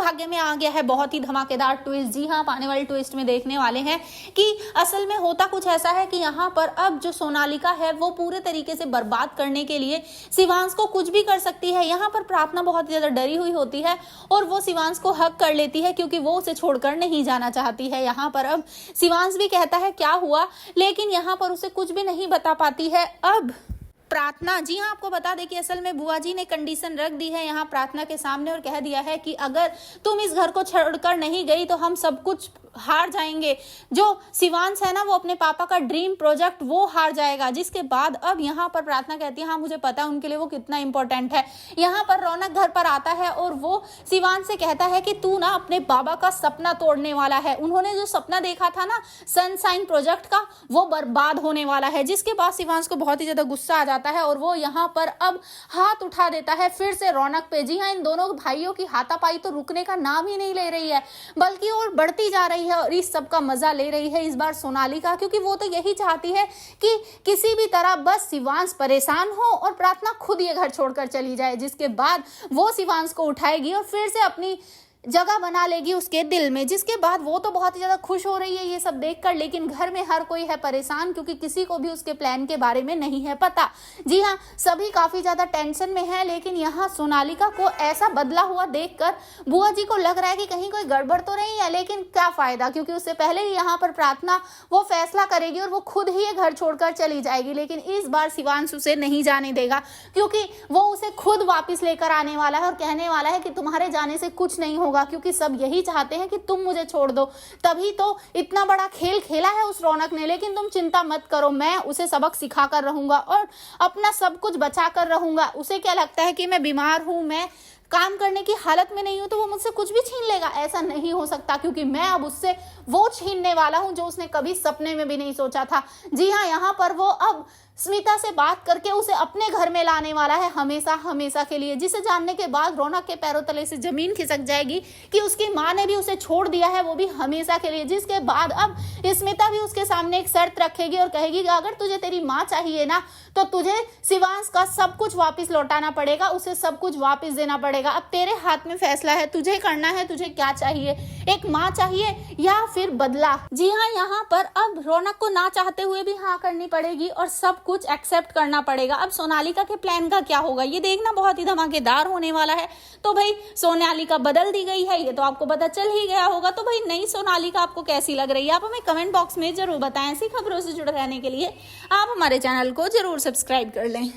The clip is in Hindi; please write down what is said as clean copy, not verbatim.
भाग्य में आ गया है। बहुत ही धमाकेदार ट्विस्ट, जी हाँ, आने वाले ट्विस्ट में देखने वाले हैं कि असल में होता कुछ ऐसा है कि यहाँ पर अब जो सोनालिका है वो पूरे तरीके से बर्बाद करने के लिए शिवांश को कुछ भी कर सकती है। यहाँ पर प्रार्थना बहुत ज्यादा डरी हुई होती है और वो शिवांश को हक कर लेती है क्योंकि वो उसे छोड़कर नहीं जाना चाहती है। यहाँ पर अब शिवांश भी कहता है क्या हुआ, लेकिन यहाँ पर उसे कुछ भी नहीं बता पाती है अब प्रार्थना। जी हाँ, आपको बता दें कि असल में बुआ जी ने कंडीशन रख दी है यहाँ प्रार्थना के सामने और कह दिया है कि अगर तुम इस घर को छोड़कर नहीं गई तो हम सब कुछ हार जाएंगे। जो शिवांश है ना वो अपने पापा का ड्रीम प्रोजेक्ट वो हार जाएगा। जिसके बाद अब यहाँ पर प्रार्थना कहती है हाँ मुझे पता है उनके लिए वो कितना इंपॉर्टेंट है। यहाँ पर रौनक घर पर आता है और वो शिवांश से कहता है कि तू ना अपने बाबा का सपना तोड़ने वाला है। उन्होंने जो सपना देखा था ना सनशाइन प्रोजेक्ट का वो बर्बाद होने वाला है। जिसके बाद शिवांश को बहुत ही ज्यादा गुस्सा आ जाता है और वो यहाँ पर अब हाथ उठा देता है फिर से रौनक पे। जी हाँ, इन दोनों भाइयों की हाथापाई तो रुकने का नाम ही नहीं ले रही है बल्कि और बढ़ती जा रही है और इस सब का मजा ले रही है इस बार सोनालिका, क्योंकि वो तो यही चाहती है कि किसी भी तरह बस शिवांश परेशान हो और प्रार्थना खुद ये घर छोड़कर चली जाए। जिसके बाद वो शिवांश को उठाएगी और फिर से अपनी जगह बना लेगी उसके दिल में। जिसके बाद वो तो बहुत ही ज्यादा खुश हो रही है ये सब देखकर, लेकिन घर में हर कोई है परेशान क्योंकि किसी को भी उसके प्लान के बारे में नहीं है पता। जी हाँ, सभी काफी ज्यादा टेंशन में है, लेकिन यहाँ सोनालिका को ऐसा बदला हुआ देखकर बुआ जी को लग रहा है कि कहीं कोई गड़बड़ तो नहीं है, लेकिन क्या फायदा क्योंकि उससे पहले ही यहाँ पर प्रार्थना वो फैसला करेगी और वो खुद ही ये घर छोड़कर चली जाएगी। लेकिन इस बार शिवांश उसे नहीं जाने देगा क्योंकि वो उसे खुद वापिस लेकर आने वाला है और कहने वाला है कि तुम्हारे जाने से कुछ नहीं होगा, क्योंकि सब यही चाहते हैं कि तुम मुझे छोड़ दो। तभी तो इतना बड़ा खेल खेला है उस रौनक ने, लेकिन तुम चिंता मत करो, मैं उसे सबक सिखा कर रहूंगा और अपना सब कुछ बचा कर रहूंगा। उसे क्या लगता है कि मैं बीमार हूं, मैं काम करने की हालत में नहीं हूं तो वो मुझसे कुछ भी छीन लेगा? ऐसा नहीं हो सकता क्योंकि मैं अब उससे वो छीनने वाला हूं जो उसने कभी सपने में भी नहीं सोचा था। जी हाँ, यहाँ पर वो अब स्मिता से बात करके उसे अपने घर में लाने वाला है हमेशा हमेशा के लिए, जिसे जानने के बाद रौनक के पैरों तले से जमीन खिसक जाएगी कि उसकी माँ ने भी उसे छोड़ दिया है, वो भी हमेशा के लिए। जिसके बाद अब स्मिता भी उसके सामने एक शर्त रखेगी और कहेगी कि अगर तुझे तेरी माँ चाहिए ना तो तुझे शिवांश का सब कुछ वापस लौटाना पड़ेगा, उसे सब कुछ वापस देना पड़ेगा। अब तेरे हाथ में फैसला है, तुझे करना है, तुझे क्या चाहिए, एक माँ चाहिए या फिर बदला। जी हाँ, यहाँ पर अब रौनक को ना चाहते हुए भी हाँ करनी पड़ेगी और सब कुछ एक्सेप्ट करना पड़ेगा। अब सोनालिका के प्लान का क्या होगा ये देखना बहुत ही धमाकेदार होने वाला है। तो भाई सोनालिका बदल दी गई है ये तो आपको पता चल ही गया होगा। तो भाई नई सोनालिका आपको कैसी लग रही है आप हमें कमेंट बॉक्स में जरूर बताएं। ऐसी खबरों से जुड़े रहने के लिए आप हमारे चैनल को जरूर सब्सक्राइब कर लें।